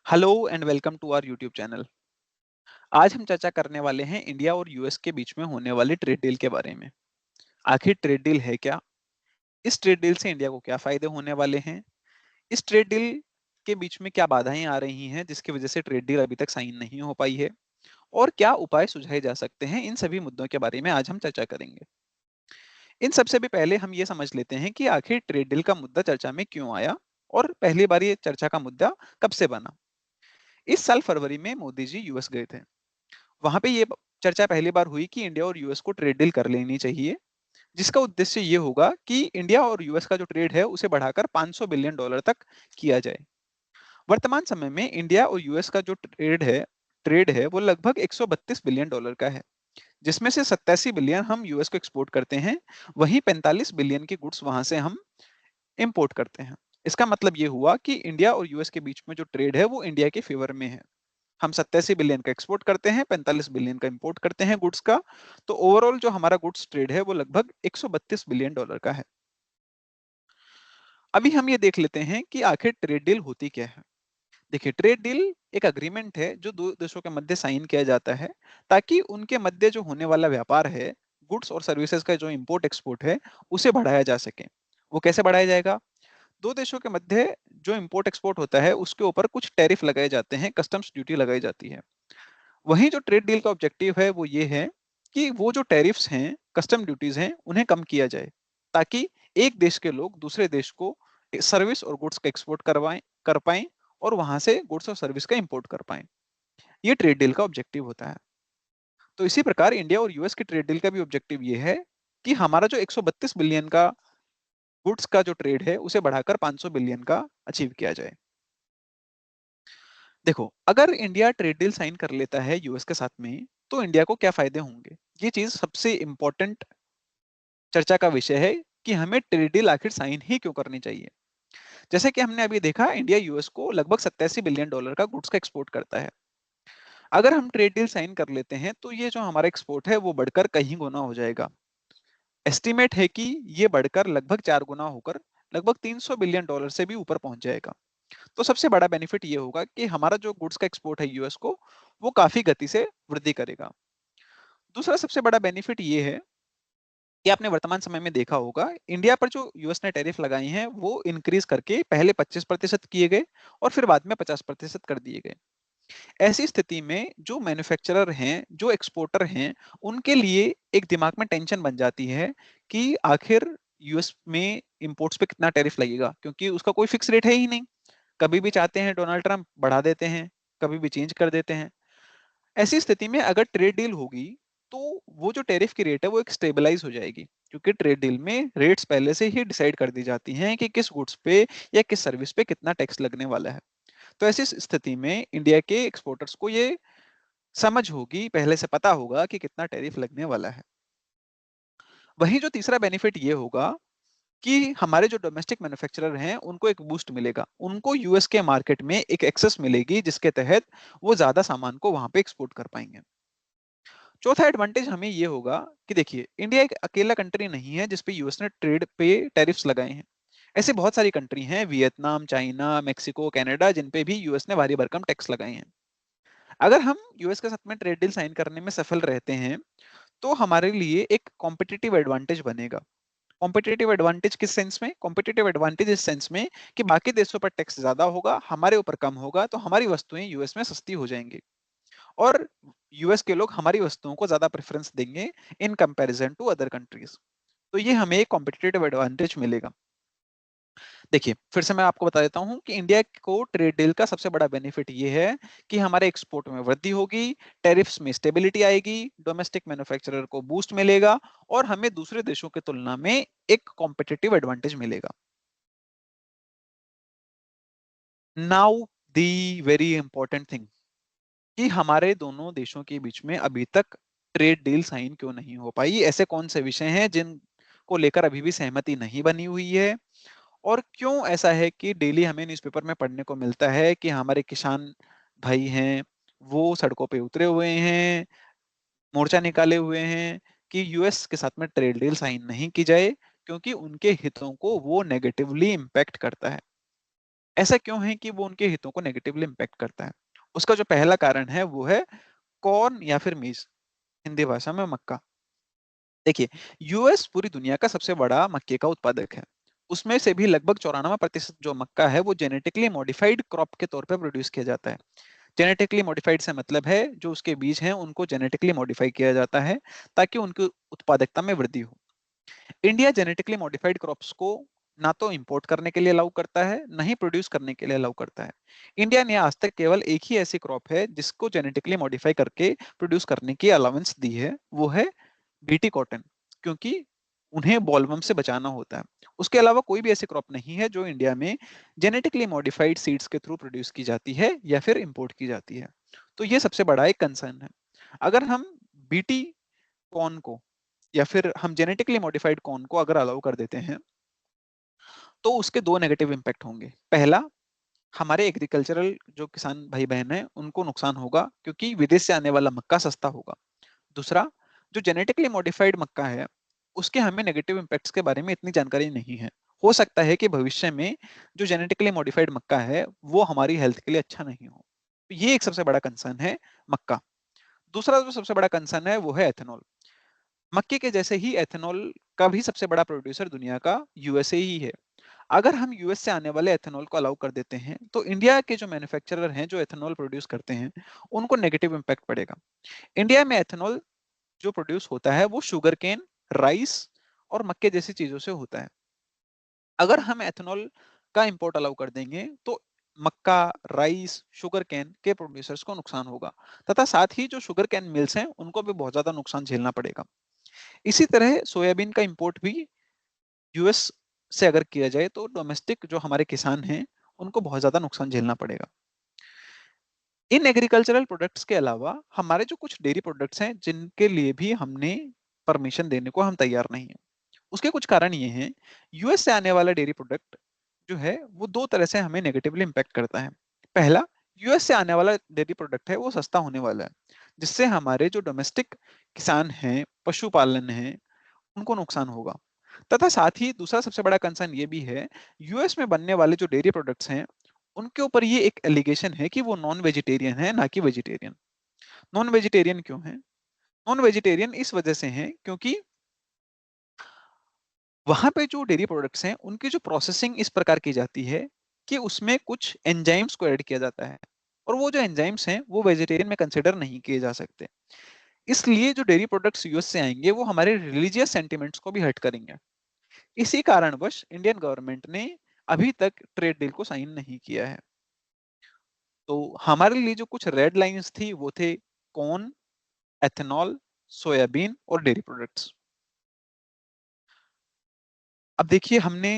Hello and welcome to our YouTube channel. आज हम चर्चा करने वाले हैं इंडिया और यूएस के बीच में होने वाली ट्रेड डील के बारे में। आखिर ट्रेड डील है क्या? इस ट्रेड डील से इंडिया को क्या फायदे होने वाले हैं? इस ट्रेड डील के बीच में क्या बाधाएं आ रही हैं जिसकी वजह से ट्रेड डील अभी तक साइन नहीं हो पाई है? और क्या उपाय सुझाए जा सकते हैं? इन सभी मुद्दों के बारे में आज हम चर्चा करेंगे। इन सबसे भी पहले हम ये समझ लेते हैं कि आखिर ट्रेड डील का मुद्दा चर्चा में क्यों आया और पहली बार ये चर्चा का मुद्दा कब से बना। इस साल फरवरी में मोदी जी यूएस गए थे। वहां पे ये चर्चा पहली बार हुई कि इंडिया और यूएस को ट्रेड डील कर लेनी चाहिए, जिसका उद्देश्य ये होगा कि इंडिया और यूएस का जो ट्रेड है उसे बढ़ाकर 500 बिलियन डॉलर तक किया जाए। वर्तमान समय में इंडिया और यूएस का जो ट्रेड है वो लगभग 132 बिलियन डॉलर का है, जिसमें से 87 बिलियन हम यूएस को एक्सपोर्ट करते हैं। वहीं 45 बिलियन की गुड्स वहां से हम इंपोर्ट करते हैं। इसका मतलब ये हुआ कि इंडिया और यूएस के बीच में जो ट्रेड है वो इंडिया के फेवर में है। हम 87 बिलियन का एक्सपोर्ट करते हैं, 45 बिलियन का इंपोर्ट करते हैं गुड्स का। तो ओवरऑल जो हमारा गुड्स ट्रेड है वो लगभग 132 बिलियन डॉलर का है। अभी हम ये देख लेते हैं कि आखिर ट्रेड डील होती क्या है। देखिए, ट्रेड डील एक अग्रीमेंट है जो दो देशों के मध्य साइन किया जाता है, ताकि उनके मध्य जो होने वाला व्यापार है, गुड्स और सर्विसेज का जो इंपोर्ट एक्सपोर्ट है, उसे बढ़ाया जा सके। वो कैसे बढ़ाया जाएगा? दो देशों के मध्य जो इंपोर्ट एक्सपोर्ट होता है उसके ऊपर कुछ टैरिफ लगाए जाते हैं, कस्टम्स ड्यूटी लगाई जाती है। वहीं जो ट्रेड डील का ऑब्जेक्टिव है वो ये है कि वो जो टैरिफ्स हैं, कस्टम ड्यूटीज हैं, उन्हें कम किया जाए, ताकि एक देश के लोग दूसरे देश को सर्विस और गुड्स का एक्सपोर्ट कर पाएं और वहां से गुड्स और सर्विस का इंपोर्ट कर पाएं। ये ट्रेड डील का ऑब्जेक्टिव होता है। तो इसी प्रकार इंडिया और यूएस की ट्रेड डील का भी ऑब्जेक्टिव ये है कि हमारा जो 132 बिलियन का गुड्स का जो ट्रेड है उसे बढ़ाकर 500 बिलियन का अचीव किया जाए। देखो, अगर इंडिया ट्रेड डील साइन कर लेता है यूएस के साथ में, तो इंडिया को क्या फायदे होंगे? ये चीज सबसे इंपॉर्टेंट चर्चा का विषय है कि हमें ट्रेड डील आखिर साइन ही क्यों करनी चाहिए। जैसे कि हमने अभी देखा, इंडिया यूएस को लगभग 87 बिलियन डॉलर का गुड्स का एक्सपोर्ट करता है। अगर हम ट्रेड डील साइन कर लेते हैं तो ये जो हमारा एक्सपोर्ट है वो बढ़कर कहीं गुना हो जाएगा। एस्टिमेट है कि ये बढ़कर लगभग 4 गुना होकर लगभग 300 बिलियन डॉलर से भी ऊपर पहुंच जाएगा। तो सबसे बड़ा बेनिफिट ये होगा कि हमारा जो गुड्स का एक्सपोर्ट है यूएस को, वो काफी गति से वृद्धि करेगा। दूसरा सबसे बड़ा बेनिफिट ये है कि आपने वर्तमान समय में देखा होगा, इंडिया पर जो यूएस ने टैरिफ लगाए हैं वो इंक्रीज करके पहले 25% किए गए और फिर बाद में 50% कर दिए गए। ऐसी स्थिति में जो मैन्युफैक्चरर हैं, जो एक्सपोर्टर हैं, उनके लिए एक दिमाग में टेंशन बन जाती है कि आखिर यूएस में इंपोर्ट्स पे कितना टैरिफ लगेगा, क्योंकि उसका कोई फिक्स रेट है ही नहीं। कभी भी चाहते हैं डोनाल्ड ट्रंप बढ़ा देते हैं, कभी भी चेंज कर देते हैं। ऐसी स्थिति में अगर ट्रेड डील होगी तो वो जो टैरिफ की रेट है वो एक स्टेबलाइज हो जाएगी, क्योंकि ट्रेड डील में रेट्स पहले से ही डिसाइड कर दी जाती हैं कि किस गुड्स पे या किस सर्विस पे कितना टैक्स लगने वाला है। तो ऐसी स्थिति में इंडिया के एक्सपोर्टर्स को ये समझ होगी, पहले से पता होगा कि कितना टैरिफ लगने वाला है। वहीं जो तीसरा बेनिफिट ये होगा कि हमारे जो डोमेस्टिक मैन्युफैक्चरर हैं उनको एक बूस्ट मिलेगा, उनको यूएस के मार्केट में एक एक्सेस मिलेगी जिसके तहत वो ज्यादा सामान को वहां पे एक्सपोर्ट कर पाएंगे। चौथा एडवांटेज हमें ये होगा कि देखिए, इंडिया एक अकेला कंट्री नहीं है जिसपे यूएस ने ट्रेड पे टैरिफ्स लगाए हैं। ऐसे बहुत सारी कंट्री हैं, वियतनाम, चाइना, मेक्सिको, कनाडा, जिन पे भी यूएस ने भारी भरकम टैक्स लगाए हैं। अगर हम यूएस के साथ में ट्रेड डील साइन करने में सफल रहते हैं तो हमारे लिए एक कॉम्पिटिटिव एडवांटेज बनेगा। कॉम्पिटिटिव एडवांटेज किस सेंस में? कॉम्पिटिटिव एडवांटेज इस सेंस में कि बाकी देशों पर टैक्स ज्यादा होगा, हमारे ऊपर कम होगा, तो हमारी वस्तुएं यूएस में सस्ती हो जाएंगी और यूएस के लोग हमारी वस्तुओं को ज्यादा प्रेफरेंस देंगे in comparison to other countries. तो ये हमें एक कॉम्पिटिटिव एडवांटेज मिलेगा। देखिए, फिर से मैं आपको बता देता हूं कि इंडिया को ट्रेड डील का सबसे बड़ा बेनिफिट ये है कि हमारे एक्सपोर्ट में वृद्धि होगी, टैरिफ्स में स्टेबिलिटी आएगी, डोमेस्टिक मैन्युफैक्चरर को बूस्ट मिलेगा और हमें दूसरे देशों की तुलना में एक कॉम्पिटिटिव एडवांटेज मिलेगा। Now the very important thing कि हमारे दोनों देशों के बीच में अभी तक ट्रेड डील साइन क्यों नहीं हो पाई? ऐसे कौन से विषय हैं जिनको लेकर अभी भी सहमति नहीं बनी हुई है? और क्यों ऐसा है कि डेली हमें न्यूज़पेपर में पढ़ने को मिलता है कि हमारे किसान भाई हैं, वो सड़कों पे उतरे हुए हैं, मोर्चा निकाले हुए हैं कि यूएस के साथ में ट्रेड डील साइन नहीं की जाए, क्योंकि उनके हितों को वो नेगेटिवली इम्पैक्ट करता है। ऐसा क्यों है कि वो उनके हितों को नेगेटिवली इम्पैक्ट करता है? उसका जो पहला कारण है वो है कॉर्न या फिर मीज, हिंदी भाषा में मक्का। देखिए, यूएस पूरी दुनिया का सबसे बड़ा मक्के का उत्पादक है। उसमें से भी लगभग 94% जो मक्का है वो जेनेटिकली मॉडिफाइड क्रॉप के तौर पे प्रोड्यूस किया जाता है। जेनेटिकली मॉडिफाइड से मतलब है जो उसके बीज हैं उनको जेनेटिकली मॉडिफाई किया जाता है ताकि उनकी उत्पादकता में वृद्धि हो। इंडिया जेनेटिकली मॉडिफाइड क्रॉप्स को ना तो इंपोर्ट करने के लिए अलाउ करता है, ना ही प्रोड्यूस करने के लिए अलाउ करता है। इंडिया ने आज तक केवल एक ही ऐसी क्रॉप है जिसको जेनेटिकली मॉडिफाई करके प्रोड्यूस करने की अलाउंस दी है, वो है बीटी कॉटन, क्योंकि उन्हें बॉलवर्म से बचाना होता है। उसके अलावा कोई भी ऐसी क्रॉप नहीं है जो इंडिया में जेनेटिकली मॉडिफाइड सीड्स के थ्रू प्रोड्यूस की जाती है या फिर इंपोर्ट की जाती है। तो ये सबसे बड़ा एक कंसर्न है। अगर हम बीटी कॉर्न को या फिर हम जेनेटिकली मॉडिफाइड कॉर्न को अगर अलाउ कर देते हैं तो उसके दो नेगेटिव इम्पैक्ट होंगे। पहला, हमारे एग्रीकल्चरल जो किसान भाई बहन हैं उनको नुकसान होगा क्योंकि विदेश से आने वाला मक्का सस्ता होगा। दूसरा, जो जेनेटिकली मॉडिफाइड मक्का है उसके हमें नेगेटिव इम्पैक्ट्स के बारे में इतनी जानकारी नहीं है। हो सकता है कि भविष्य में जो जेनेटिकली मॉडिफाइड मक्का है वो हमारी हेल्थ के लिए अच्छा नहीं हो। तो ये एक सबसे बड़ा कंसर्न है मक्का। दूसरा जो सबसे बड़ा कंसर्न है वो है एथेनॉल। मक्के के जैसे ही एथेनॉल का भी सबसे बड़ा प्रोड्यूसर दुनिया का यूएसए ही है। अगर हम यूएस से आने वाले एथेनॉल को अलाउ कर देते हैं तो इंडिया के जो मैन्युफैक्चरर हैं जो एथेनॉल प्रोड्यूस करते हैं उनको नेगेटिव इम्पैक्ट पड़ेगा। इंडिया में एथेनॉल जो प्रोड्यूस होता है वो शुगर केन, राइस और मक्के जैसी चीजों से होता है। अगर हम एथेनॉल का इंपोर्ट अलाउ कर देंगे तो मक्का, राइस, शुगर केन के प्रोड्यूसर्स को नुकसान होगा तथा साथ ही जो शुगर केन मिल्स हैं उनको भी बहुत ज्यादा नुकसान झेलना पड़ेगा। इसी तरह सोयाबीन का इंपोर्ट भी यूएस से अगर किया जाए तो डोमेस्टिक जो हमारे किसान हैं उनको बहुत ज्यादा नुकसान झेलना पड़ेगा। इन एग्रीकल्चरल प्रोडक्ट्स के अलावा हमारे जो कुछ डेयरी प्रोडक्ट्स हैं जिनके लिए भी हमने परमिशन देने को हम तैयार नहीं है। उसके कुछ कारण ये हैं, यूएस से आने वाला डेयरी प्रोडक्ट जो है वो दो तरह से हमें नेगेटिवली इम्पैक्ट करता है। पहला, यूएस से आने वाला डेयरी प्रोडक्ट है वो सस्ता होने वाला है जिससे हमारे जो डोमेस्टिक किसान हैं, पशुपालन है, उनको नुकसान होगा। तथा साथ ही दूसरा सबसे बड़ा कंसर्न ये भी है, यूएस में बनने वाले जो डेयरी प्रोडक्ट्स हैं उनके ऊपर ये एक एलिगेशन है कि वो नॉन वेजिटेरियन है ना कि वेजिटेरियन। नॉन वेजिटेरियन क्यों है? नॉन वेजिटेरियन इस वजह से हैं क्योंकि वहां पे जो डेयरी प्रोडक्ट्स हैं उनकी जो प्रोसेसिंग इस प्रकार की जाती है कि उसमें कुछ एंजाइम्स को ऐड किया जाता है और वो जो एंजाइम्स हैं वो वेजिटेरियन में कंसिडर नहीं किए जा सकते। इसलिए जो डेयरी प्रोडक्ट्स यूएस से आएंगे वो हमारे रिलीजियस सेंटिमेंट्स को भी हर्ट करेंगे। इसी कारणवश इंडियन गवर्नमेंट ने अभी तक ट्रेड डील को साइन नहीं किया है। तो हमारे लिए जो कुछ रेड लाइंस थी वो थे कॉर्न, एथेनॉल, सोयाबीन और डेयरी प्रोडक्ट्स। अब देखिए, हमने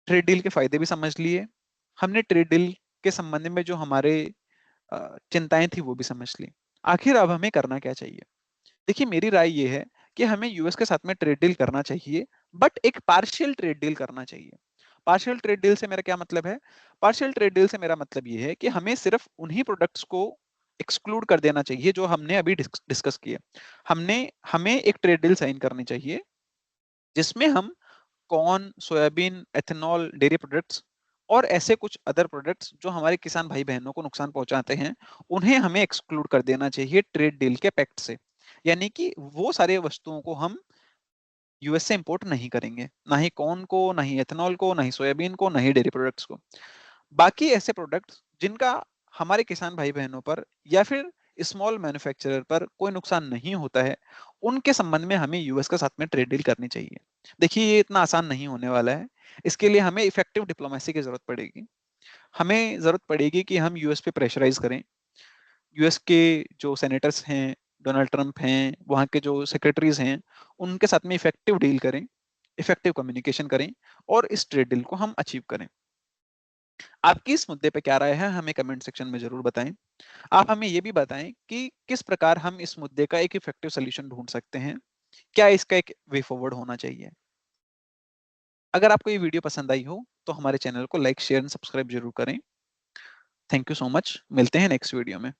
ट्रेड डील के फायदे भी समझ लिए, हमने ट्रेड डील के संबंध में जो हमारे चिंताएं थी वो भी समझ ली। आखिर अब हमें करना क्या चाहिए? देखिए, मेरी राय ये है कि हमें यूएस के साथ में ट्रेड डील करना चाहिए, बट एक पार्शियल ट्रेड डील करना चाहिए। पार्शियल ट्रेड डील से मेरा क्या मतलब है? पार्शियल ट्रेड डील से मेरा मतलब ये है कि हमें सिर्फ उन्हीं प्रोडक्ट्स को एक्सक्लूड कर देना चाहिए जो हमने अभी डिस्कस किए। हमने हमें एक ट्रेड डील साइन करनी चाहिए जिसमें हम corn, soybean, ethanol, dairy products और ऐसे कुछ अदर प्रोडक्ट्स जो हमारे किसान भाई बहनों को नुकसान पहुंचाते हैं उन्हें हमें एक्सक्लूड कर देना चाहिए ट्रेड डील के पैक्ट से। यानी कि वो सारे वस्तुओं को हम यूएस से इंपोर्ट नहीं करेंगे, ना ही कॉर्न को, ना ही एथेनॉल को, ना ही सोयाबीन को, ना ही डेयरी प्रोडक्ट्स को। बाकी ऐसे प्रोडक्ट्स जिनका हमारे किसान भाई बहनों पर या फिर स्मॉल मैन्युफैक्चरर पर कोई नुकसान नहीं होता है उनके संबंध में हमें यूएस के साथ में ट्रेड डील करनी चाहिए। देखिए, ये इतना आसान नहीं होने वाला है। इसके लिए हमें इफेक्टिव डिप्लोमेसी की जरूरत पड़ेगी। हमें जरूरत पड़ेगी कि हम यूएस पे प्रेशराइज करें। यूएस के जो सेनेटर्स हैं, डोनाल्ड ट्रंप हैं, वहाँ के जो सेक्रेटरीज हैं, उनके साथ में इफेक्टिव डील करें, इफेक्टिव कम्युनिकेशन करें और इस ट्रेड डील को हम अचीव करें। आपकी इस मुद्दे पे क्या राय है हमें कमेंट सेक्शन में जरूर बताएं। आप हमें ये भी बताएं कि किस प्रकार हम इस मुद्दे का एक इफेक्टिव सोल्यूशन ढूंढ सकते हैं। क्या इसका एक वे फॉरवर्ड होना चाहिए? अगर आपको ये वीडियो पसंद आई हो तो हमारे चैनल को लाइक, शेयर एंड सब्सक्राइब जरूर करें। Thank you so much. मिलते हैं नेक्स्ट वीडियो में।